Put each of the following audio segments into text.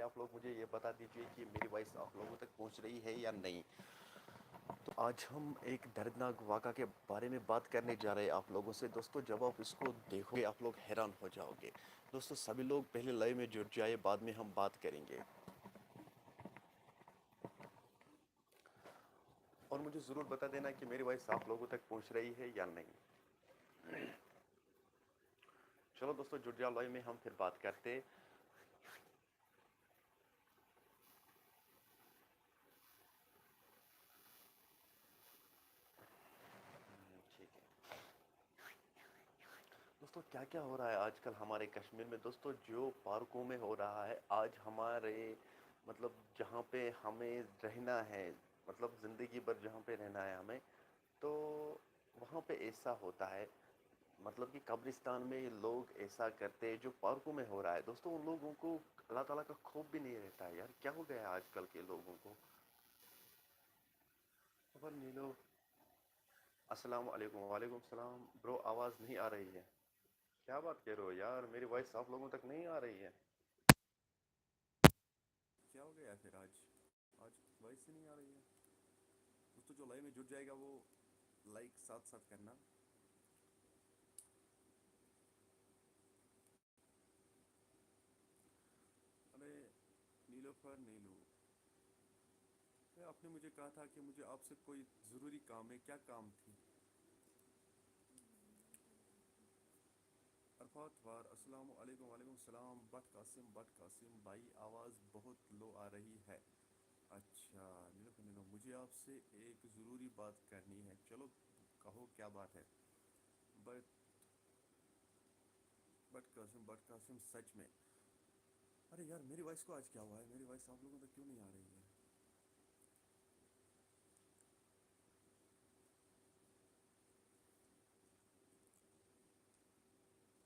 آپ لوگ مجھے یہ بتا دیجئے کہ میری وائس آپ لوگوں تک پہنچ رہی ہے یا نہیں. تو آج ہم ایک دردناک واقعہ کے بارے میں بات کرنے جا رہے ہیں آپ لوگوں سے. دوستو جب آپ اس کو دیکھو گے آپ لوگ حیران ہو جاؤ گے. دوستو سبھی لوگ پہلے لائیو میں جڑ جائے, بعد میں ہم بات کریں گے. اور مجھے ضرور بتا دینا کہ میری وائس آپ لوگوں تک پہنچ رہی ہے یا نہیں. چلو دوستو جڑ جاؤ لائیو میں, ہم پھر بات کرتے. ٹھیک ہے دوستو, کیا کیا ہو رہا ہے آج کل ہمارے کشمیر میں. دوستو جو پارکوں میں ہو رہا ہے آج ہمارے مطلب جہاں پہ ہمیں رہنا ہے, مطلب زندگی بھر جہاں پہ رہنا ہے ہمیں, تو وہاں پہ ایسا ہوتا ہے. مطلب کہ قبرستان میں لوگ ایسا کرتے ہیں جو پارکوں میں ہو رہا ہے. دوستو ان لوگوں کو اللہ تعالیٰ کا خوف بھی نہیں رہتا ہے یار. کیا ہو گیا ہے آج کل کے لوگوں کو. خبر نیلو. السلام علیکم. وعلیکم السلام برو, آواز نہیں آ رہی ہے. کیا بات کہہ رہے ہو یار, میری وائس آپ لوگوں تک نہیں آ رہی ہے. کیا ہو گیا پھر آج وائس ہی نہیں آ رہی ہے. دوستو جو لائیو میں جڑ جائے گا وہ لائک ساتھ ساتھ کرنا. ارے نیلوفر نیلو, آپ نے مجھے کہا تھا کہ مجھے آپ سے کوئی ضروری کام ہے. کیا کام تھی؟ عرفات وار, السلام علیکم. وعلیکم السلام. بٹ قاسم بھائی آواز بہت لو آ رہی ہے. اچھا نیلوفر نیلو, مجھے آپ سے ایک ضروری بات کرنی ہے. چلو کہو کیا بات ہے. بٹ بٹ قاسم سچ میں. ارے یار میری وائس کو آج کیا ہوا ہے, میری وائس آپ لوگوں تک کیوں نہیں آ رہی ہے.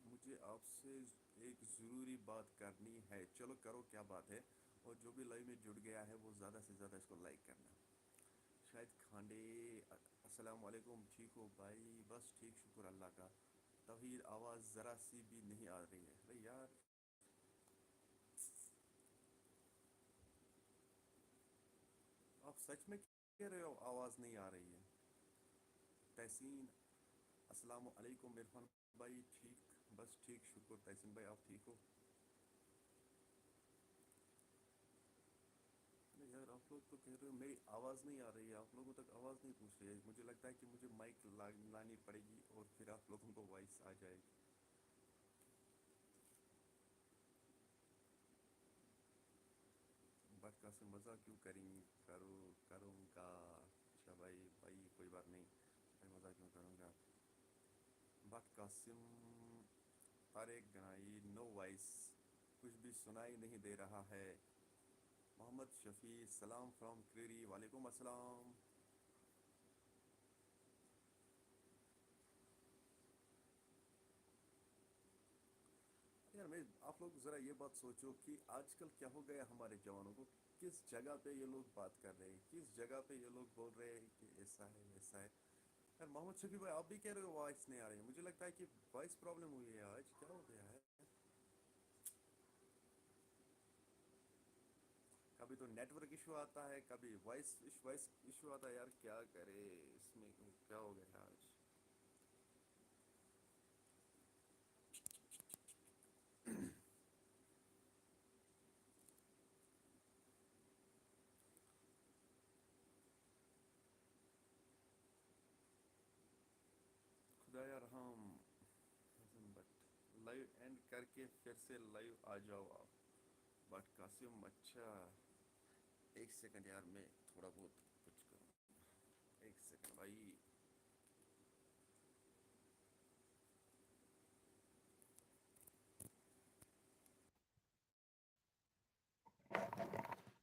مجھے آپ سے ایک ضروری بات کرنی ہے. چلو کرو کیا بات ہے. اور جو بھی لائیو میں جڑ گیا ہے وہ زیادہ سے زیادہ اس کو لائک کرنا. شاید کھانڈے, السلام علیکم. ٹھیک ہو بھائی؟ بس ٹھیک, شکر اللہ کا. توحید آواز ذرا سی بھی نہیں آ رہی ہے. ارے یار آپ سچ میں کہہ رہے ہو آواز نہیں آ رہی ہے. تحسین, السلام علیکم. عرفان بھائی ٹھیک, بس ٹھیک شکر. تحسین بھائی آپ ٹھیک ہو؟ نہیں یار آپ لوگ تو کہہ رہے ہو میری آواز نہیں آ رہی ہے, آپ لوگوں تک آواز نہیں پہنچ رہی ہے. مجھے لگتا ہے کہ مجھے مائک لانی پڑے گی اور پھر آپ لوگوں کو وائس آ جائے گی. بٹ کا سے مزہ کیوں کروں گا. اچھا بھائی کوئی بات نہیں, میں مزہ کیوں کروں گا. But Qasim, Tariq Ganai no voice, کچھ بھی سنائی نہیں دے رہا ہے. محمد شفیع سلام فرام کریری, وعلیکم السلام. یار میں آپ لوگ ذرا یہ بات سوچو کہ آج کل کیا ہو گیا ہمارے جوانوں کو. کس جگہ پہ یہ لوگ بات کر رہے ہیں, کس جگہ پہ یہ لوگ بول رہے ہیں کہ ایسا ہے ویسا ہے. یار محمد شفیع بھائی آپ بھی کہہ رہے ہو وائس نہیں آ رہی ہے. مجھے لگتا ہے کہ وائس پرابلم ہوئی ہے آج, کیا ہو گیا ہے. کبھی تو نیٹ ورک ایشو آتا ہے, کبھی وائس ایشو آتا ہے. یار کیا کرے اس میں, کیا ہو گیا آج. خدایا رحم. بٹ لائیو اینڈ کر کے پھر سے لائیو آ جاؤ آپ. بٹ قاسم اچھا, ایک سیکنڈ یار میں تھوڑا بہت کچھ کروں. ایک سیکنڈ بھائی.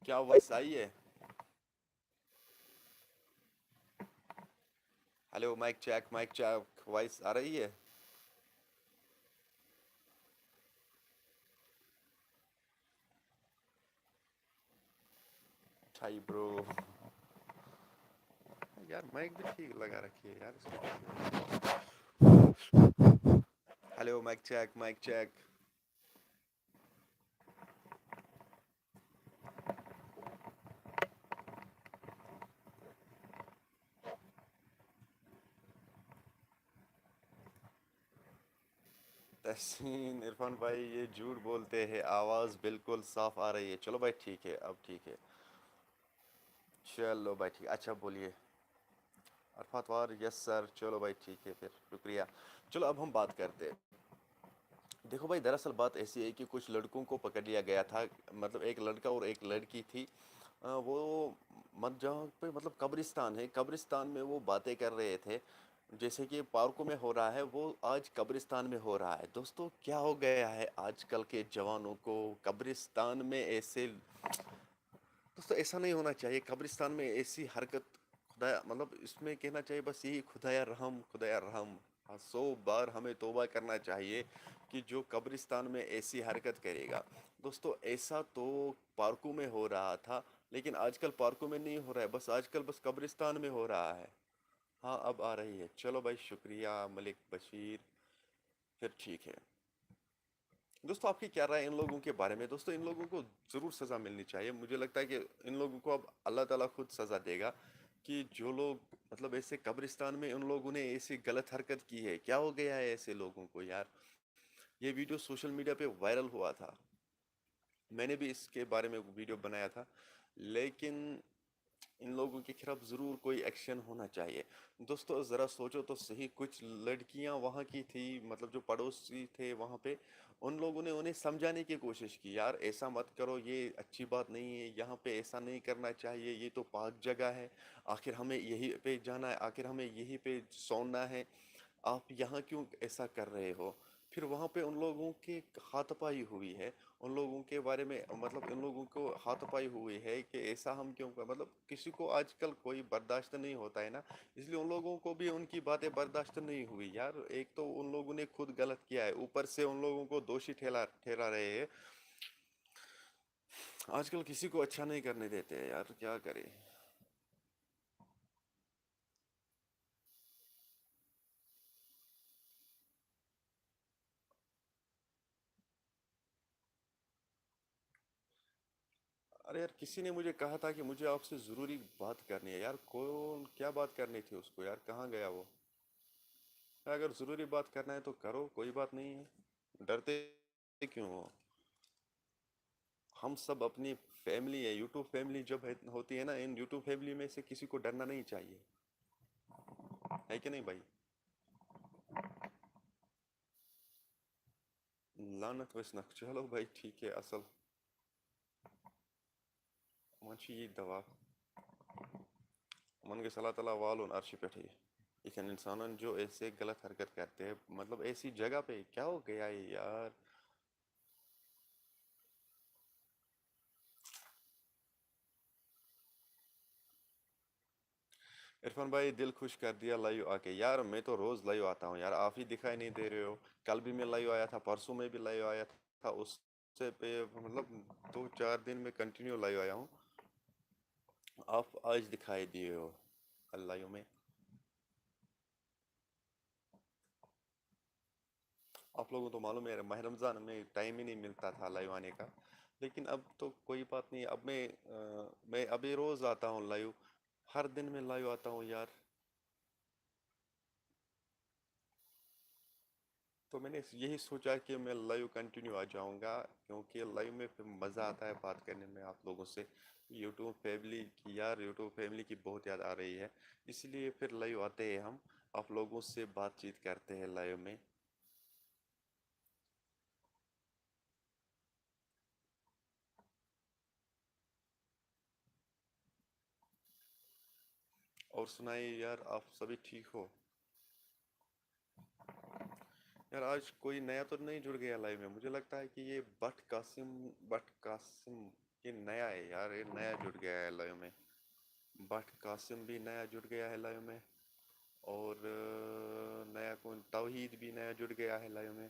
کیا وائس آئی ہے؟ Hello mic check, mic check, voice آ رہی ہے؟ اٹھائی برو. یار مائک بھی ٹھیک لگا رکھی ہے یار اس کو. Hello mic check, mic check. تحسین عرفان بھائی یہ جھوٹ بولتے ہیں، آواز بالکل صاف آ رہی ہے. چلو بھائی ٹھیک ہے، اب ٹھیک ہے. چلو بھائی ٹھیک، اچھا بولیے. عرفات وار یس سر. چلو بھائی ٹھیک ہے، پھر شکریہ. چلو اب ہم بات کرتے ہیں. دیکھو بھائی، دراصل بات ایسی ہے کہ کچھ لڑکوں کو پکڑ لیا گیا تھا. مطلب ایک لڑکا اور ایک لڑکی تھی. وہ مت جہاں پہ مطلب قبرستان ہے، قبرستان میں وہ باتیں کر رہے تھے. جیسے کہ پارکوں میں ہو رہا ہے، وہ آج قبرستان میں ہو رہا ہے. دوستو کیا ہو گیا ہے آج کل کے جوانوں کو؟ قبرستان میں ایسے دوستو ایسا نہیں ہونا چاہیے. قبرستان میں ایسی حرکت خدایا مطلب اس میں کہنا چاہیے بس یہی، خدایا رحم خدایا رحم. 100 بار ہمیں توبہ کرنا چاہیے کہ جو قبرستان میں ایسی حرکت کرے گا. دوستو ایسا تو پارکوں میں ہو رہا تھا، لیکن آج کل پارکوں میں نہیں ہو رہا ہے، بس آج کل بس قبرستان میں ہو رہا ہے. ہاں اب آ رہی ہے. چلو بھائی شکریہ ملک بشیر. پھر ٹھیک ہے. دوستو آپ کی کیا رائے ان لوگوں کے بارے میں؟ دوستو ان لوگوں کو ضرور سزا ملنی چاہیے. مجھے لگتا ہے کہ ان لوگوں کو اب اللہ تعالیٰ خود سزا دے گا کہ جو لوگ مطلب ایسے قبرستان میں ان لوگوں نے ایسی غلط حرکت کی ہے. کیا ہو گیا ہے ایسے لوگوں کو یار؟ یہ ویڈیو سوشل میڈیا پہ وائرل ہوا تھا. میں نے بھی اس کے بارے میں ویڈیو بنایا تھا، لیکن ان لوگوں کے خلاف ضرور کوئی ایکشن ہونا چاہیے. دوستو ذرا سوچو تو صحیح. کچھ لڑکیاں وہاں کی تھی، مطلب جو پڑوسی تھے وہاں پہ، ان لوگوں نے انہیں سمجھانے کی کوشش کی، یار ایسا مت کرو، یہ اچھی بات نہیں ہے، یہاں پہ ایسا نہیں کرنا چاہیے، یہ تو پاک جگہ ہے، آخر ہمیں یہی پہ جانا ہے، آخر ہمیں یہی پہ سونا ہے، آپ یہاں کیوں ایسا کر رہے ہو؟ پھر وہاں پہ ان لوگوں کی ہاتھ پائی ہوئی ہے. ان لوگوں کے بارے میں مطلب ان لوگوں کو ہاتھ پائی ہوئی ہے کہ ایسا ہم کیوں مطلب کسی کو آج کل کوئی برداشت نہیں ہوتا ہے نا. اس لیے ان لوگوں کو بھی ان کی باتیں برداشت نہیں ہوئی یار. ایک تو ان لوگوں نے خود غلط کیا ہے، اوپر سے ان لوگوں کو دوشی ٹھہرا رہے ہیں. آج کل کسی کو اچھا نہیں کرنے دیتے یار، کیا کرے. ارے یار کسی نے مجھے کہا تھا کہ مجھے آپ سے ضروری بات کرنی ہے یار. کون کیا بات کرنی تھی اس کو یار؟ کہاں گیا وہ؟ اگر ضروری بات کرنا ہے تو کرو، کوئی بات نہیں ہے. ڈرتے کیوں ہو؟ ہم سب اپنی فیملی ہے. یوٹیوب فیملی جب ہوتی ہے نا، ان یوٹیوب فیملی میں سے کسی کو ڈرنا نہیں چاہیے، ہے کہ نہیں بھائی؟ لعنت وسنک. چلو بھائی ٹھیک ہے. اصل منشی یہ دوا من کے صلاح تعالیٰ والون عرش پہ لیکن انسان جو ایسے غلط حرکت کرتے ہیں مطلب ایسی جگہ پہ کیا ہو گیا ہے یار. عرفان بھائی دل خوش کر دیا لائیو آ کے. یار میں تو روز لائیو آتا ہوں یار، آپ ہی دکھائی نہیں دے رہے ہو. کل بھی میں لائیو آیا تھا، پرسوں میں بھی لائیو آیا تھا، اس سے پہ مطلب 2 4 دن میں کنٹینیو لائیو آیا ہوں. آپ آج دکھائی دیے ہو لائیو میں. آپ لوگوں تو معلوم ہے ماہ رمضان میں ٹائم ہی نہیں ملتا تھا لائیو آنے کا. لیکن اب تو کوئی بات نہیں. اب میں ابھی روز آتا ہوں لائیو، ہر دن میں لائیو آتا ہوں یار. تو میں نے یہی سوچا کہ میں لائیو کنٹینیو آ جاؤں گا، کیونکہ لائیو میں پھر مزہ آتا ہے بات کرنے میں آپ لوگوں سے. یوٹیوب فیملی کی یار، یوٹیوب فیملی کی بہت یاد آ رہی ہے، اس لیے پھر لائیو آتے ہیں ہم، آپ لوگوں سے بات چیت کرتے ہیں لائیو میں. اور سنائیے یار، آپ سبھی ٹھیک ہو؟ یار آج کوئی نیا تو نہیں جڑ گیا لائیو میں؟ مجھے لگتا ہے کہ یہ بٹ قاسم یہ نیا ہے یار، یہ نیا جڑ گیا ہے لائیو میں. بٹ قاسم بھی نیا جڑ گیا ہے لائیو میں، اور نیا کون، توحید بھی نیا جڑ گیا ہے لائیو میں.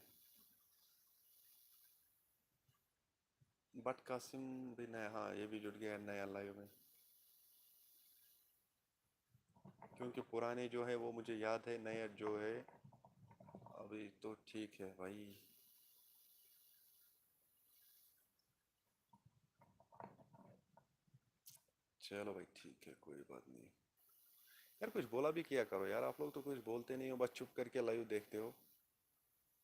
بٹ قاسم بھی نیا، ہاں یہ بھی جڑ گیا ہے نیا لائیو میں. کیونکہ پرانے جو ہے وہ مجھے یاد ہے، نیا جو ہے ابھی تو ٹھیک ہے بھائی. چلو بھائی ٹھیک ہے، کوئی بات نہیں. یار کچھ بولا بھی کیا کرو یار، آپ لوگ تو کچھ بولتے نہیں ہو، بس چپ کر کے لائیو دیکھتے ہو.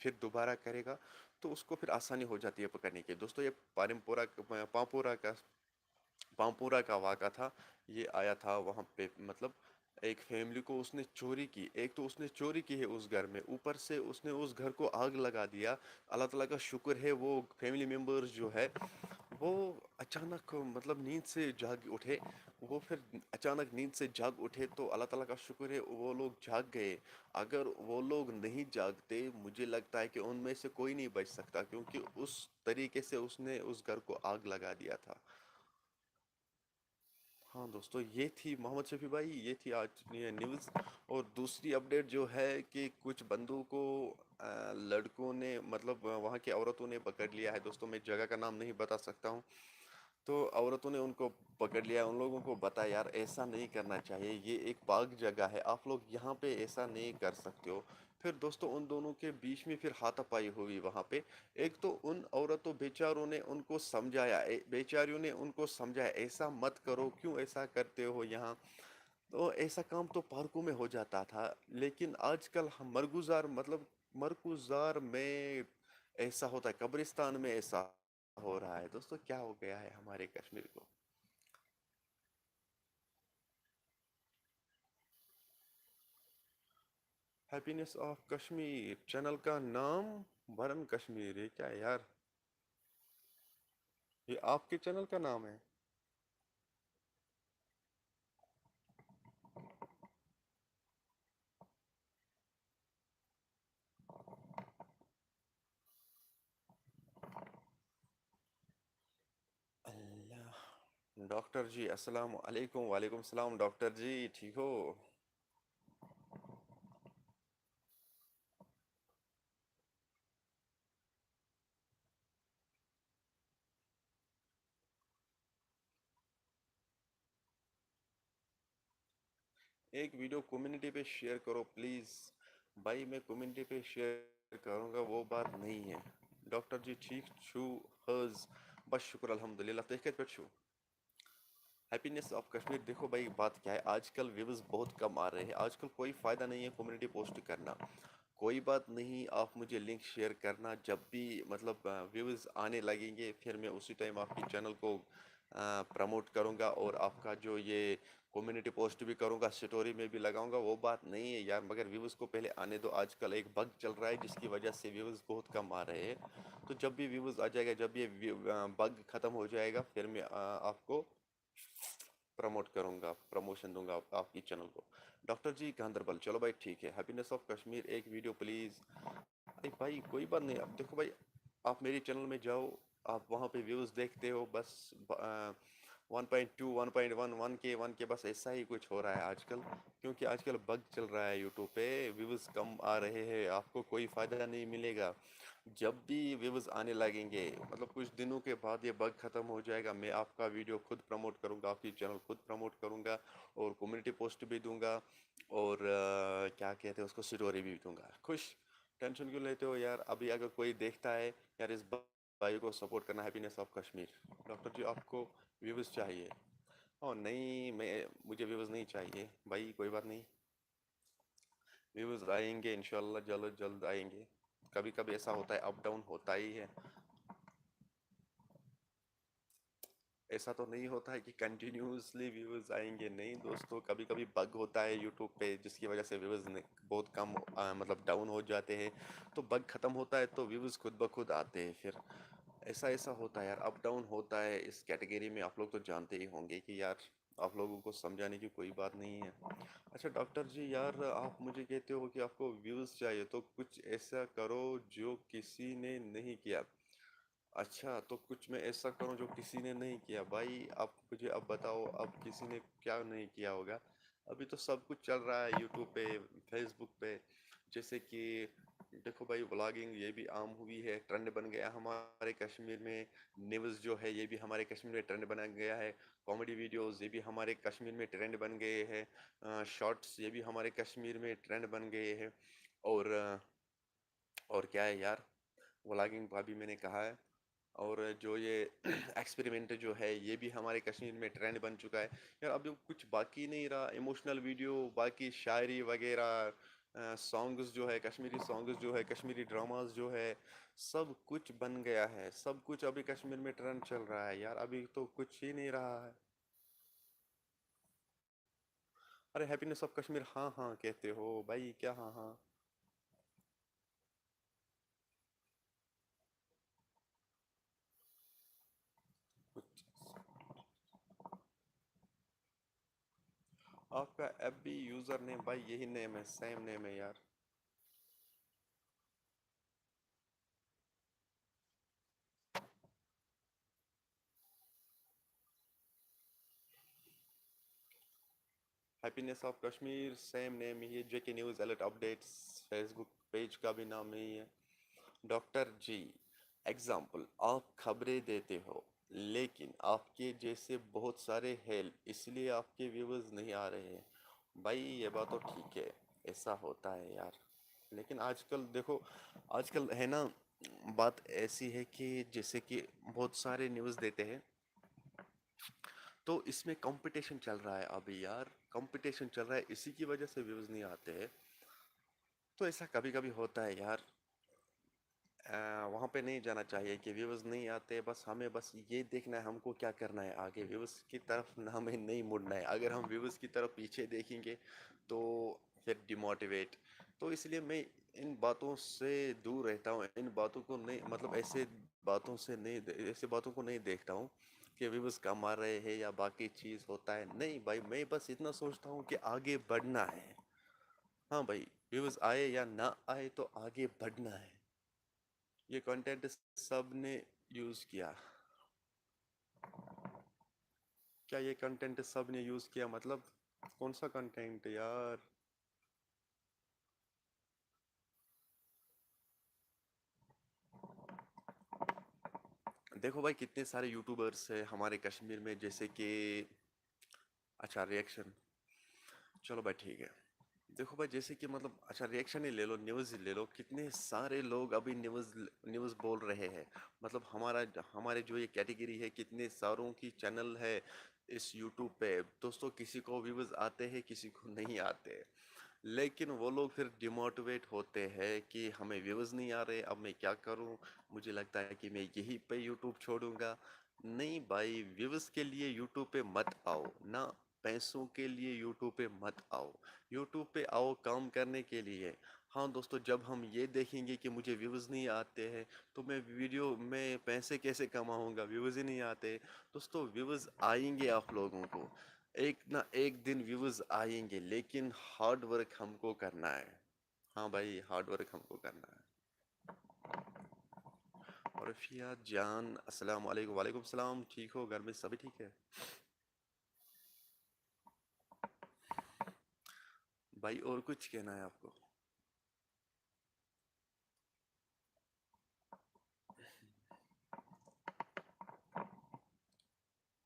پھر دوبارہ کرے گا تو اس کو پھر آسانی ہو جاتی ہے پکڑنے کی. دوستوں یہ پامپورہ کا واقعہ تھا. یہ آیا تھا وہاں پہ مطلب ایک فیملی کو اس نے چوری کی. ایک تو اس نے چوری کی ہے اس گھر میں، اوپر سے اس نے اس گھر کو آگ لگا دیا. اللہ تعالیٰ کا شکر ہے وہ فیملی ممبرز جو ہے وہ اچانک مطلب نیند سے جاگ اٹھے. وہ پھر اچانک نیند سے جاگ اٹھے تو اللہ تعالیٰ کا شکر ہے وہ لوگ جاگ گئے. اگر وہ لوگ نہیں جاگتے مجھے لگتا ہے کہ ان میں سے کوئی نہیں بچ سکتا، کیونکہ اس طریقے سے اس نے اس گھر کو آگ لگا دیا تھا. ہاں دوستو یہ تھی محمد شفیع بھائی، یہ تھی آج یہ نیوز. اور دوسری اپڈیٹ جو ہے کہ کچھ بندوں کو لڑکوں نے مطلب وہاں کی عورتوں نے پکڑ لیا ہے. دوستوں میں جگہ کا نام نہیں بتا سکتا ہوں. تو عورتوں نے ان کو پکڑ لیا. ان لوگوں کو بتا یار ایسا نہیں کرنا چاہیے، یہ ایک پاک جگہ ہے، آپ لوگ یہاں پہ ایسا نہیں کر سکتے ہو. پھر دوستوں ان دونوں کے بیچ میں پھر ہاتھا پائی ہوئی وہاں پہ. ایک تو ان عورتوں بیچاروں نے ان کو سمجھایا، بیچاریوں نے ان کو سمجھایا ایسا مت کرو، کیوں ایسا کرتے ہو یہاں. تو ایسا کام تو پارکوں میں ہو جاتا تھا، لیکن آج کل ہم مرکوزار میں ایسا ہوتا ہے، قبرستان میں ایسا ہو رہا ہے. دوستو کیا ہو گیا ہے ہمارے کشمیر کو. ہیپینیس آف کشمیر چینل کا نام برن کشمیر. یہ کیا ہے یار، یہ آپ کے چینل کا نام ہے؟ اللہ. ڈاکٹر جی السلام علیکم. وعلیکم السلام ڈاکٹر جی، ٹھیک ہو؟ ایک ویڈیو کمیونٹی پہ شیئر کرو پلیز. بھائی میں کمیونٹی پہ شیئر کروں گا، وہ بات نہیں ہے. ڈاکٹر جی ٹھیک چھو حظ؟ بس شکر الحمد للہ. تُہۍ کتہِ پٮ۪ٹھ چھو؟ Happiness of Kashmir. دیکھو بھائی بات کیا ہے، آج کل ویوز بہت کم آ رہے ہیں. آج کل کوئی فائدہ نہیں ہے کمیونٹی پوسٹ کرنا. کوئی بات نہیں، آپ مجھے لنک شیئر کرنا. جب بھی مطلب ویوز آنے لگیں گے پھر میں اسی ٹائم آپ کی چینل کو پروموٹ کروں گا، اور آپ کا جو یہ کمیونٹی پوسٹ بھی کروں گا، سٹوری میں بھی لگاؤں گا. وہ بات نہیں ہے یار، مگر ویوز کو پہلے آنے دو. آج کل ایک بگ چل رہا ہے جس کی وجہ سے ویوز بہت کم آ رہے ہیں. تو جب بھی ویوز آ جائے گا، جب یہ بگ ختم ہو جائے گا، پھر میں آپ کو پروموٹ کروں گا، پروموشن دوں گا آپ کی چینل کو. ڈاکٹر جی گاندربل. چلو بھائی ٹھیک ہے. ہیپینیس آف کشمیر ایک ویڈیو پلیز. ارے بھائی کوئی بات نہیں. اب دیکھو بھائی، آپ میری چینل میں جاؤ، آپ وہاں پہ ویوز دیکھتے ہو بس 1.2 1.1 1K بس ایسا ہی کچھ ہو رہا ہے آج کل. کیونکہ آج کل بگ چل رہا ہے یوٹیوب پہ، ویوز کم آ رہے ہیں، آپ کو کوئی فائدہ نہیں ملے گا. جب بھی ویوز آنے لگیں گے مطلب کچھ دنوں کے بعد یہ بگ ختم ہو جائے گا، میں آپ کا ویڈیو خود پروموٹ کروں گا، آپ کی چینل خود پروموٹ کروں گا، اور کمیونٹی پوسٹ بھی دوں گا، اور کیا کہتے ہیں اس کو، سٹوری بھی دوں گا. خوش؟ ٹینشن کیوں لیتے ہو یار. ابھی اگر کوئی دیکھتا ہے یار اس بھائی کو سپورٹ کرنا. Happiness of Kashmir. ڈاکٹر جی آپ کو ویوز چاہیے؟ او نہیں، مجھے ویوز نہیں چاہیے بھائی، کوئی بات نہیں. ویوز آئیں گے انشاءاللہ، جلد جلد آئیں گے. کبھی کبھی ایسا ہوتا ہے، اپ ڈاؤن ہوتا ہی ہے. ایسا تو نہیں ہوتا ہے کہ کنٹینیوسلی ویوز آئیں گے. نہیں دوستو، کبھی کبھی بگ ہوتا ہے یوٹیوب پہ جس کی وجہ سے ویوز بہت کم مطلب ڈاؤن ہو جاتے ہیں. تو بگ ختم ہوتا ہے تو ویوز خود بخود آتے ہیں. پھر ایسا ہوتا ہے یار، اپ ڈاؤن ہوتا ہے اس کیٹیگری میں. آپ لوگ تو جانتے ہی ہوں گے کہ یار آپ لوگوں کو سمجھانے کی کوئی بات نہیں ہے. اچھا ڈاکٹر جی، یار آپ مجھے کہتے ہو کہ آپ کو ویوز چاہیے تو کچھ ایسا کرو جو کسی نے نہیں کیا. اچھا تو کچھ میں ایسا کروں جو کسی نے نہیں کیا. بھائی آپ مجھے اب بتاؤ، اب کسی نے کیا نہیں کیا ہوگا. ابھی تو سب کچھ چل رہا ہے یوٹیوب پہ، فیس بک پہ. جیسے کہ دیکھو بھائی ولاگنگ یہ بھی عام ہوئی ہے، ٹرینڈ بن گیا ہمارے کشمیر میں. نیوز جو ہے یہ بھی ہمارے کشمیر میں ٹرینڈ بنا گیا ہے. کامیڈی ویڈیوز یہ بھی ہمارے کشمیر میں ٹرینڈ بن گئے ہیں. شارٹس یہ بھی ہمارے کشمیر میں ٹرینڈ بن گئے ہیں. اور کیا ہے یار، ولاگنگ کا بھی میں نے کہا ہے. اور جو یہ ایکسپیریمنٹ جو ہے یہ بھی ہمارے کشمیر میں ٹرینڈ بن چکا ہے. یار اب کچھ باقی نہیں رہا. ایموشنل ویڈیو، باقی شاعری وغیرہ، سانگز جو ہے کشمیری سانگز جو ہے کشمیری ڈراماز جو ہے سب کچھ بن گیا ہے، سب کچھ ابھی کشمیر میں ٹرینڈ چل رہا ہے یار، ابھی تو کچھ ہی نہیں رہا ہے۔ ارے ہیپینس آف کشمیر ہاں ہاں کہتے ہو بھائی، کیا ہاں ہاں؟ کچھ آپ کا ایف بی یوزر نیم بھائی یہی نیم ہے، سیم نیم ہے یار۔ Happiness of Kashmir same name ہی ہے، J K news alert updates Facebook page کا بھی نام یہی ہے۔ ڈاکٹر جی ایگزامپل آپ خبریں دیتے ہو لیکن آپ کے جیسے بہت سارے ہیل اس لیے آپ کے ویورز نہیں آ رہے ہیں بھائی، یہ بات تو ٹھیک ہے، ایسا ہوتا ہے یار، لیکن آج کل دیکھو، آج کل ہے نا، بات ایسی ہے کہ جیسے کہ بہت سارے نیوز دیتے ہیں تو اس میں کمپٹیشن چل رہا ہے ابھی یار، کمپٹیشن چل رہا ہے، اسی کی وجہ سے ویوز نہیں آتے ہیں، تو ایسا کبھی کبھی ہوتا ہے یار۔ وہاں پہ نہیں جانا چاہیے کہ ویوز نہیں آتے، بس ہمیں بس یہ دیکھنا ہے ہم کو کیا کرنا ہے آگے، ویوز کی طرف ہمیں نہیں مڑنا ہے، اگر ہم ویوز کی طرف پیچھے دیکھیں گے تو پھر ڈیموٹیویٹ، تو اس لیے میں ان باتوں سے دور رہتا ہوں، ان باتوں کو نہیں، مطلب ایسے باتوں سے نہیں، ایسے باتوں کو نہیں دیکھتا ہوں کہ ویوز کم آ رہے ہیں یا باقی چیز ہوتا ہے، نہیں بھائی، میں بس اتنا سوچتا ہوں کہ آگے بڑھنا ہے، ہاں بھائی، ویوز آئے یا نہ آئے تو آگے بڑھنا ہے۔ یہ کنٹینٹ سب نے یوز کیا، کیا یہ کنٹینٹ سب نے یوز کیا، مطلب کون سا کنٹینٹ یار؟ دیکھو بھائی کتنے سارے یوٹیوبرس ہیں ہمارے کشمیر میں، جیسے کہ اچھا ریئیکشن، چلو بھائی ٹھیک ہے، دیکھو بھائی جیسے کہ مطلب اچھا ریئیکشن ہی لے لو، نیوز ہی لے لو، کتنے سارے لوگ ابھی نیوز بول رہے ہیں، مطلب ہمارے جو یہ کیٹیگری ہے کتنے ساروں کی چینل ہے اس یوٹیوب پہ، دوستوں کسی کو ویوز آتے ہیں کسی کو نہیں آتے، لیکن وہ لوگ پھر ڈیموٹیویٹ ہوتے ہیں کہ ہمیں ویوز نہیں آ رہے، اب میں کیا کروں، مجھے لگتا ہے کہ میں یہی پہ یوٹیوب چھوڑوں گا۔ نہیں بھائی، ویوز کے لیے یوٹیوب پہ مت آؤ، نہ پیسوں کے لیے یوٹیوب پہ مت آؤ، یوٹیوب پہ آؤ کام کرنے کے لیے۔ ہاں دوستو، جب ہم یہ دیکھیں گے کہ مجھے ویوز نہیں آتے ہیں تو میں پیسے کیسے کماؤں گا، ویوز ہی نہیں آتے، دوستو ویوز آئیں گے آپ لوگوں کو، ایک نہ ایک دن ویوز آئیں گے، لیکن ہارڈ ورک ہم کو کرنا ہے، ہاں بھائی ہارڈ ورک ہم کو کرنا ہے۔ عرفیہ جان السلام علیکم، وعلیکم السلام، ٹھیک ہو، گھر میں سبھی ٹھیک ہے بھائی؟ اور کچھ کہنا ہے آپ کو؟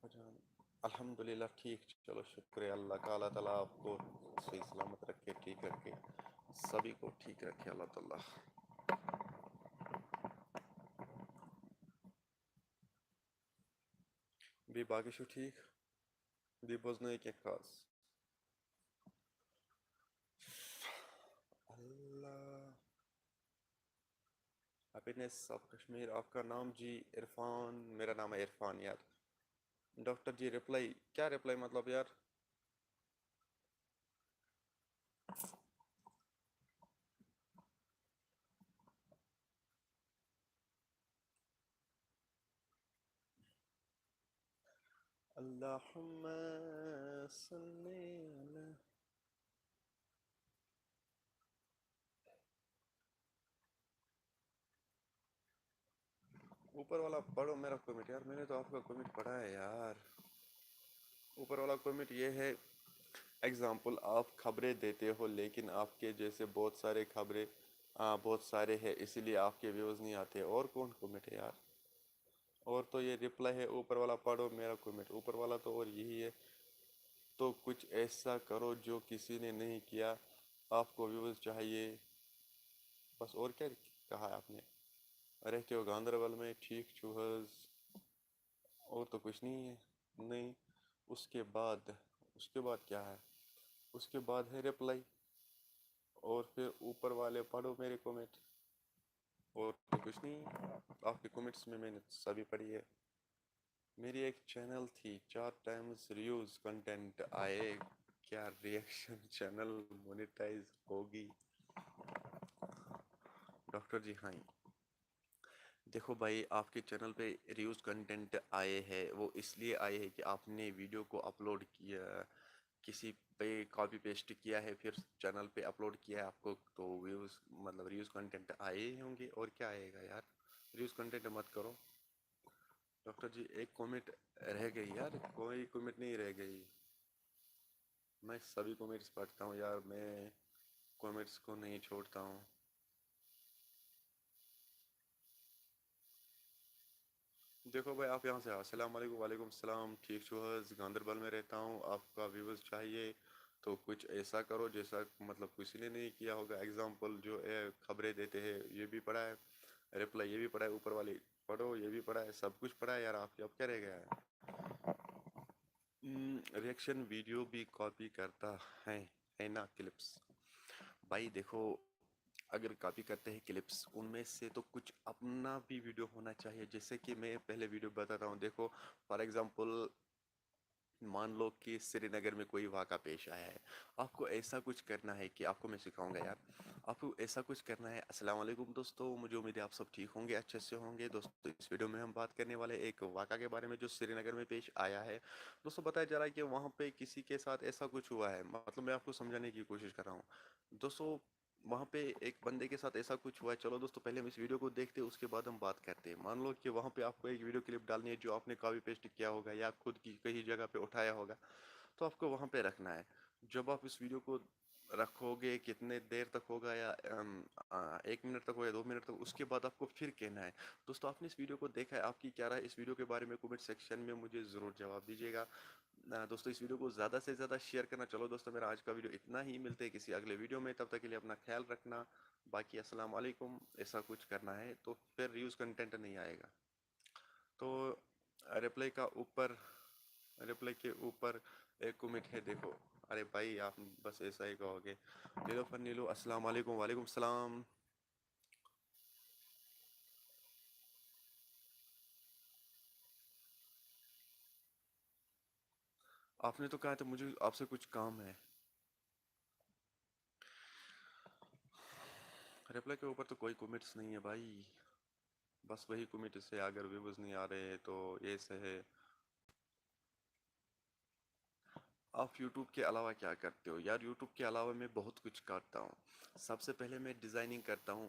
جان الحمد للہ ٹھیک، چلو شکریہ اللہ کا، اللہ تعالیٰ آپ کو صحیح سلامت رکھے، ٹھیک رکھے، سبھی کو ٹھیک رکھے اللہ تعالیٰ۔ بھی باقی شو ٹھیک، بھی بوزنے کے خاص اللہ ہیپینس آف کشمیر، آپ کا نام جی؟ عرفان، میرا نام ہے عرفان یار۔ ڈاکٹر جی رپلائی کیا، رپلائی مطلب یار؟ اللہم صلی علی، اوپر والا پڑھو میرا کمنٹ یار، میں نے تو آپ کا کمنٹ پڑھا ہے یار، اوپر والا کمنٹ یہ ہے، ایگزامپل آپ خبریں دیتے ہو لیکن آپ کے جیسے بہت سارے ہیں اسی لیے آپ کے ویوز نہیں آتے، اور کون کمنٹ ہے یار؟ اور تو یہ رپلائی ہے، اوپر والا پڑھو میرا کمنٹ، اوپر والا تو اور یہی ہے، تو کچھ ایسا کرو جو کسی نے نہیں کیا، آپ کو ویوز چاہیے بس، اور کیا کہا ہے آپ نے؟ رہتے ہو گاندربل میں، ٹھیک چوہز، اور تو کچھ نہیں ہے، نہیں، اس کے بعد کیا ہے؟ اس کے بعد ہے رپلائی، اور پھر اوپر والے پڑھو میرے کمنٹ. اور تو کچھ نہیں، آپ کے کمنٹس میں نے سبھی پڑھی ہے. میری ایک چینل تھی 4 ٹائمز ریوز کنٹینٹ آئے، کیا ریئیکشن چینل مونیٹائز ہوگی؟ ڈاکٹر جی ہاں. دیکھو بھائی، آپ کے چینل پہ ریوز کنٹینٹ آئے ہیں، وہ اس لیے آئے ہیں کہ آپ نے ویڈیو کو اپلوڈ کیا، کسی پہ کاپی پیسٹ کیا ہے، پھر چینل پہ اپلوڈ کیا ہے آپ کو، تو ویوز مطلب ریوز کنٹینٹ آئے ہی ہوں گے. اور کیا آئے گا یار، ریوز کنٹینٹ مت کرو. ڈاکٹر جی ایک کمنٹ رہ گئی یار، کوئی کمنٹ نہیں رہ گئی. میں سبھی کمنٹس پڑھتا ہوں یار، میں کمنٹس کو نہیں چھوڑتا ہوں. دیکھو بھائی، آپ یہاں سے السلام علیکم. وعلیکم السلام. ٹھیک چھو حظ، گاندربل میں رہتا ہوں. آپ کا ویوز چاہیے تو کچھ ایسا کرو جیسا مطلب کسی نے نہیں کیا ہوگا. ایگزامپل جو ہے خبریں دیتے ہیں، یہ بھی پڑھا ہے، رپلائی یہ بھی پڑھا ہے، اوپر والی پڑھو یہ بھی پڑھا ہے، سب کچھ پڑھا ہے یار. آپ اب کیا رہ گیا ہے؟ ریئیکشن ویڈیو بھی کاپی کرتا ہے نا کلپس. بھائی دیکھو، اگر کاپی کرتے ہیں کلپس، ان میں سے تو کچھ اپنا بھی ویڈیو ہونا چاہیے. جیسے کہ میں پہلے ویڈیو بتاتا ہوں. دیکھو فار ایگزامپل، مان لو کہ سری نگر میں کوئی واقعہ پیش آیا ہے. آپ کو ایسا کچھ کرنا ہے کہ آپ کو میں سکھاؤں گا یار. آپ کو ایسا کچھ کرنا ہے. السلام علیکم دوستو، مجھے امید ہے آپ سب ٹھیک ہوں گے، اچھے سے ہوں گے. دوستو اس ویڈیو میں ہم بات کرنے والے ایک واقعہ کے بارے میں جو سری نگر میں پیش آیا ہے. دوستو بتایا جا رہا ہے کہ وہاں پہ کسی کے ساتھ ایسا کچھ ہوا ہے. مطلب میں آپ کو سمجھانے کی کوشش کر رہا ہوں. دوستو وہاں پہ ایک بندے کے ساتھ ایسا کچھ ہوا ہے. چلو دوستو پہلے ہم اس ویڈیو کو دیکھتے ہیں، اس کے بعد ہم بات کرتے ہیں. مان لو کہ وہاں پہ آپ کو ایک ویڈیو کلپ ڈالنی ہے جو آپ نے کاپی پیسٹ کیا ہوگا یا خود کی کہیں جگہ پہ اٹھایا ہوگا، تو آپ کو وہاں پہ رکھنا ہے. جب آپ اس ویڈیو کو رکھو گے، کتنے دیر تک ہوگا، یا 1 منٹ تک ہو یا 2 منٹ تک، اس کے بعد آپ کو پھر کہنا ہے. دوستو آپ نے اس ویڈیو کو دیکھا ہے، آپ کی کیا رائے اس ویڈیو کے بارے میں کمنٹ سیکشن میں مجھے ضرور جواب دیجیے گا. دوستو اس ویڈیو کو زیادہ سے زیادہ شیئر کرنا. چلو دوستو میرا آج کا ویڈیو اتنا ہی، ملتے ہیں کسی اگلے ویڈیو میں. تب تک کے لیے اپنا خیال رکھنا. باقی السلام علیکم. ایسا کچھ کرنا ہے تو پھر ریوز کنٹینٹ نہیں آئے گا. تو ریپلائی کا اوپر، ریپلائی کے اوپر ایک کمنٹ ہے دیکھو. ارے بھائی آپ بس ایسا ہی کہو گے. نیلوفر نیلو السلام علیکم. وعلیکم السلام. آپ نے تو کہا تھا مجھے آپ سے کچھ کام ہے. ریپلائی کے اوپر تو کوئی کمنٹس نہیں ہے بھائی. بس وہی کمنٹ سے اگر ویوز نہیں آ رہے تو یہ سے ہے. آپ یوٹیوب کے علاوہ کیا کرتے ہو؟ یار یوٹیوب کے علاوہ میں بہت کچھ کرتا ہوں. سب سے پہلے میں ڈیزائننگ کرتا ہوں.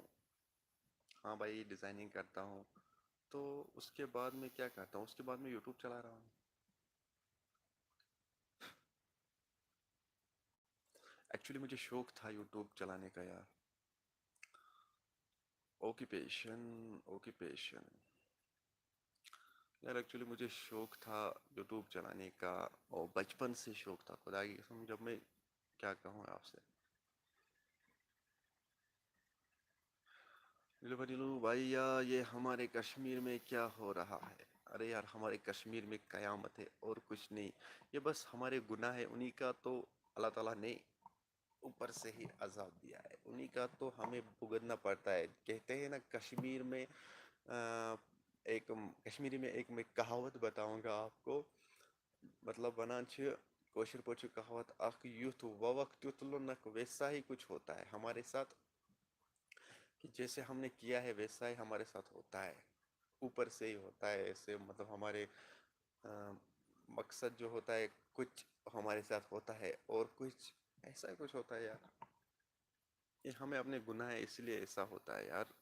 ہاں بھائی ڈیزائننگ کرتا ہوں. تو اس کے بعد میں کیا کرتا ہوں، اس کے بعد میں یوٹیوب چلا رہا ہوں. ایکچولی مجھے شوق تھا یوٹیوب چلانے کا یار. اوکیپیشن، اوکیپیشن یار ایکچولی مجھے شوق تھا یوٹیوب چلانے کا، اور بچپن سے شوق تھا خدا کی قسم. جب میں کیا کہوں آپ سے. نیلو نیلو بھائی یہ ہمارے کشمیر میں کیا ہو رہا ہے؟ ارے یار ہمارے کشمیر میں قیامت ہے اور کچھ نہیں. یہ بس ہمارے گناہ ہے، انہی کا تو اللہ تعالیٰ نے اوپر سے ہی عذاب دیا ہے. انہی کا تو ہمیں بھگتنا پڑتا ہے. کہتے ہیں نا کشمیر میں ایک کشمیری میں ایک میں کہاوت بتاؤں گا آپ کو. مطلب ونان چھ کوشر پٲٹھۍ چھِ کہاوت اکھ یُتھ ووکھ تیُتھ لوٚنکھ. ویسا ہی کچھ ہوتا ہے ہمارے ساتھ، کہ جیسے ہم نے کیا ہے ویسا ہی ہمارے ساتھ ہوتا ہے. اوپر سے ہی ہوتا ہے ایسے. مطلب ہمارے مقصد جو ہوتا ہے کچھ ہمارے ساتھ ہوتا ہے، اور کچھ ایسا ہی کچھ ہوتا ہے یار. یہ ہمیں اپنے گناہ ہے اس لیے ایسا ہوتا ہے یار.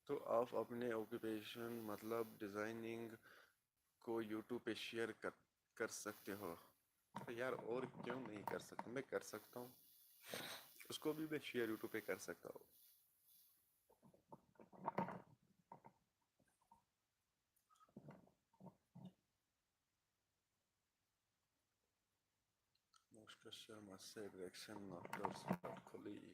تو آپ اپنے آکوپیشن مطلب ڈیزائننگ کو یوٹیوب پہ شیئر کر سکتے ہو؟ یار اور کیوں نہیں کر سکتا، میں کر سکتا ہوں. اس کو بھی میں شیئر یوٹیوب پہ کر سکتا ہوں. Most Russian must say direction after South Korea.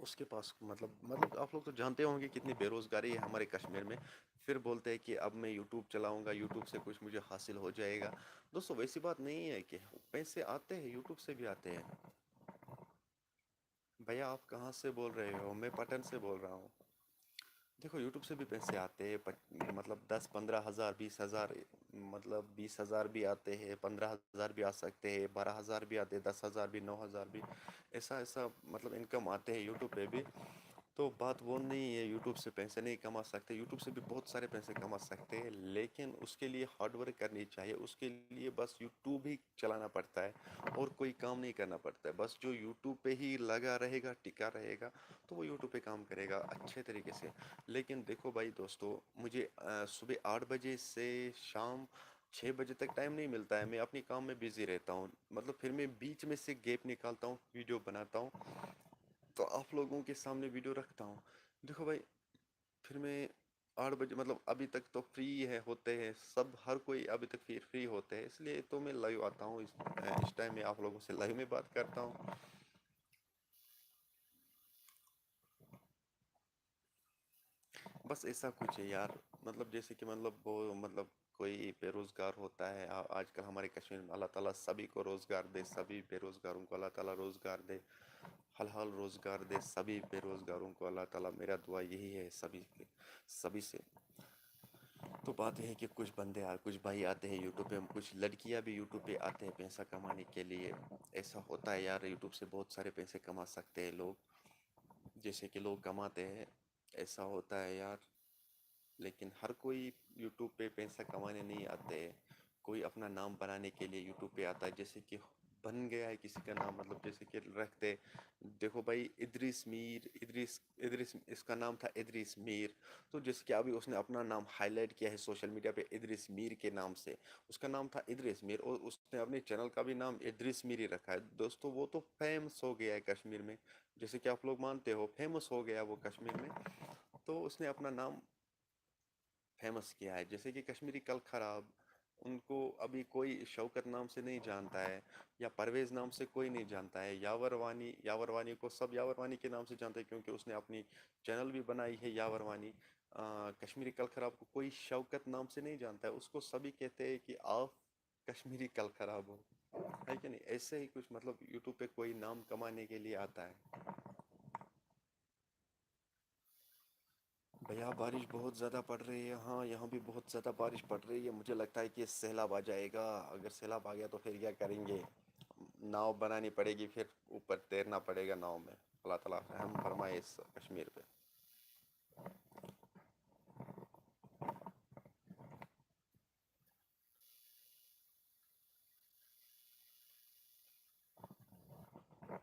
اس کے پاس مطلب آپ لوگ تو جانتے ہوں گے کتنی بے روزگاری ہے ہمارے کشمیر میں. پھر بولتے ہیں کہ اب میں یوٹیوب چلاؤں گا, یوٹیوب سے کچھ مجھے حاصل ہو جائے گا. دوستو ویسی بات نہیں ہے کہ پیسے آتے ہیں, یوٹیوب سے بھی آتے ہیں. بھیا آپ کہاں سے بول رہے ہو؟ میں پٹن سے بول رہا ہوں. دیکھو یوٹیوب سے بھی پیسے آتے ہیں, مطلب 10-15 ہزار, 20 ہزار, مطلب 20 ہزار بھی آتے ہیں, 15 ہزار بھی آ سکتے ہیں, 12 ہزار بھی آتے ہیں, 10 ہزار بھی, 9 ہزار بھی, ایسا مطلب انکم آتے ہیں یوٹیوب پہ بھی. تو بات وہ نہیں ہے یوٹیوب سے پیسے نہیں کما سکتے, یوٹیوب سے بھی بہت سارے پیسے کما سکتے ہیں, لیکن اس کے لیے ہارڈ ورک کرنی چاہیے. اس کے لیے بس یوٹیوب ہی چلانا پڑتا ہے اور کوئی کام نہیں کرنا پڑتا ہے. بس جو یوٹیوب پہ ہی لگا رہے گا, ٹکا رہے گا, تو وہ یوٹیوب پہ کام کرے گا اچھے طریقے سے. لیکن دیکھو بھائی دوستو, مجھے صبح 8 بجے سے شام 6 بجے تک ٹائم نہیں ملتا ہے. میں اپنی کام میں بزی رہتا ہوں, مطلب پھر میں بیچ میں سے گیپ نکالتا ہوں, ویڈیو بناتا ہوں, تو آپ لوگوں کے سامنے ویڈیو رکھتا ہوں. دیکھو بھائی, پھر میں 8 بجے, مطلب ابھی تک تو فری ہے ہوتے ہیں سب, ہر کوئی ابھی تک فری ہوتے ہیں, اس لیے تو میں لائیو آتا ہوں. اس ٹائم میں آپ لوگوں سے لائیو میں بات کرتا ہوں. بس ایسا کچھ ہے یار, مطلب جیسے کہ مطلب وہ مطلب کوئی بے روزگار ہوتا ہے آج کل ہمارے کشمیر میں, اللہ تعالیٰ سبھی کو روزگار دے, سبھی بے روزگاروں کو اللہ تعالیٰ روزگار دے, حلال روزگار دے سبھی بے روزگاروں کو اللہ تعالیٰ. میرا دعا یہی ہے سبھی سے. تو بات یہ ہے کہ کچھ بندے کچھ بھائی آتے ہیں یوٹیوب پہ, کچھ لڑکیاں بھی یوٹیوب پہ آتے ہیں پیسہ کمانے کے لیے. ایسا ہوتا ہے یار, یوٹیوب سے بہت سارے پیسے کما سکتے ہیں لوگ, جیسے کہ لوگ کماتے ہیں, ایسا ہوتا ہے یار. لیکن ہر کوئی یوٹیوب پہ پیسہ کمانے نہیں آتے. کوئی اپنا نام بنانے کے لیے یوٹیوب پہ آتا ہے, جیسے کہ بن گیا ہے کسی کا نام, مطلب جیسے کہ رکھتے, دیکھو بھائی ادریس میر, ادریس اس کا نام تھا ادریس میر. تو جیسے کہ ابھی اس نے اپنا نام ہائی لائٹ کیا ہے سوشل میڈیا پہ ادریس میر کے نام سے. اس کا نام تھا ادریس میر, اور اس نے اپنے چینل کا بھی نام ادریس میر ہی رکھا ہے. دوستو وہ تو فیمس ہو گیا ہے کشمیر میں, جیسے کہ آپ لوگ مانتے ہو فیمس ہو گیا وہ کشمیر میں. تو اس نے اپنا نام فیمس کیا ہے. جیسے کہ کشمیری کل خراب, ان کو ابھی کوئی شوکت نام سے نہیں جانتا ہے, یا پرویز نام سے کوئی نہیں جانتا ہے. یاور وانی کو سب یاور وانی کے نام سے جانتے ہیں, کیونکہ اس نے اپنی چینل بھی بنائی ہے یاور وانی. کشمیری کل خراب کو کوئی شوکت نام سے نہیں جانتا ہے, اس کو سبھی کہتے ہیں کہ آپ کشمیری کل خراب ہو, ہے کہ نہیں. ایسے ہی کچھ مطلب یوٹیوب پہ کوئی نام کمانے کے لیے آتا ہے. بھیا بارش بہت زیادہ پڑ رہی ہے. ہاں یہاں بھی بہت زیادہ بارش پڑ رہی ہے, مجھے لگتا ہے کہ سیلاب آ جائے گا. اگر سیلاب آ گیا تو پھر کیا کریں گے؟ ناؤ بنانی پڑے گی, پھر اوپر تیرنا پڑے گا ناؤ میں. اللہ تعالیٰ رحم فرمائے اس کشمیر پہ.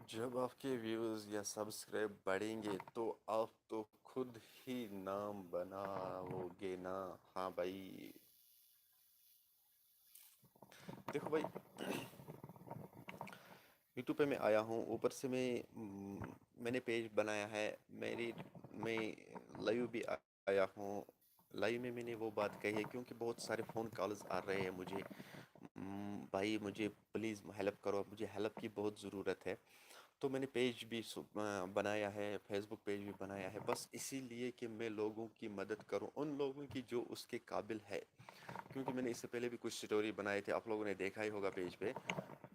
جب آپ کے ویوز یا سبسکرائب بڑھیں گے تو آپ تو خود ہی نام بناؤ گے نا. ہاں بھائی. دیکھو بھائی, یوٹیوب پہ میں آیا ہوں, اوپر سے میں نے پیج بنایا ہے میری, میں لائیو بھی آیا ہوں. لائیو میں نے وہ بات کہی ہے کیونکہ بہت سارے فون کالز آ رہے ہیں مجھے, بھائی مجھے پلیز ہیلپ کرو, مجھے ہیلپ کی بہت ضرورت ہے. تو میں نے پیج بھی بنایا ہے, فیس بک پیج بھی بنایا ہے, بس اسی لیے کہ میں لوگوں کی مدد کروں, ان لوگوں کی جو اس کے قابل ہے. کیونکہ میں نے اس سے پہلے بھی کچھ سٹوری بنائے تھے, آپ لوگوں نے دیکھا ہی ہوگا پیج پہ.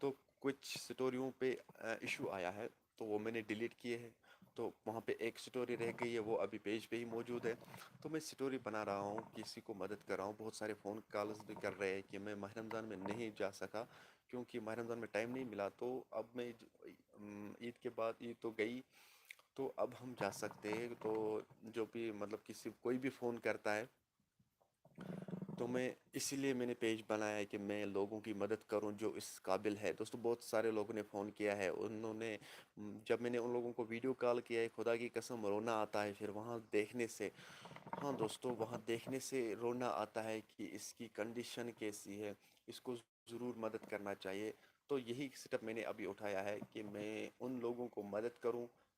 تو کچھ سٹوریوں پہ ایشو آیا ہے, تو وہ میں نے ڈیلیٹ کیے ہیں. تو وہاں پہ ایک سٹوری رہ گئی ہے, وہ ابھی پیج پہ ہی موجود ہے. تو میں سٹوری بنا رہا ہوں, کسی کو مدد کر رہا ہوں. بہت سارے فون کالز بھی کر رہے ہیں کہ میں ماہ رمضان میں نہیں جا سکا, کیونکہ ماہ رمضان میں ٹائم نہیں ملا. تو اب میں عید کے بعد, عید تو گئی, تو اب ہم جا سکتے ہیں. تو جو بھی مطلب کوئی بھی فون کرتا ہے, تو میں اسی لیے میں نے پیج بنایا ہے کہ میں لوگوں کی مدد کروں جو اس قابل ہے. دوستو بہت سارے لوگوں نے فون کیا ہے, انہوں نے, جب میں نے ان لوگوں کو ویڈیو کال کیا ہے, خدا کی قسم رونا آتا ہے پھر وہاں دیکھنے سے. ہاں دوستو, وہاں دیکھنے سے رونا آتا ہے کہ اس کی کنڈیشن کیسی ہے, اس کو ضرور مدد کرنا چاہیے. تو یہی سٹیپ میں نے ابھی اٹھایا ہے کہ میں ان لوگوں کو مدد کروں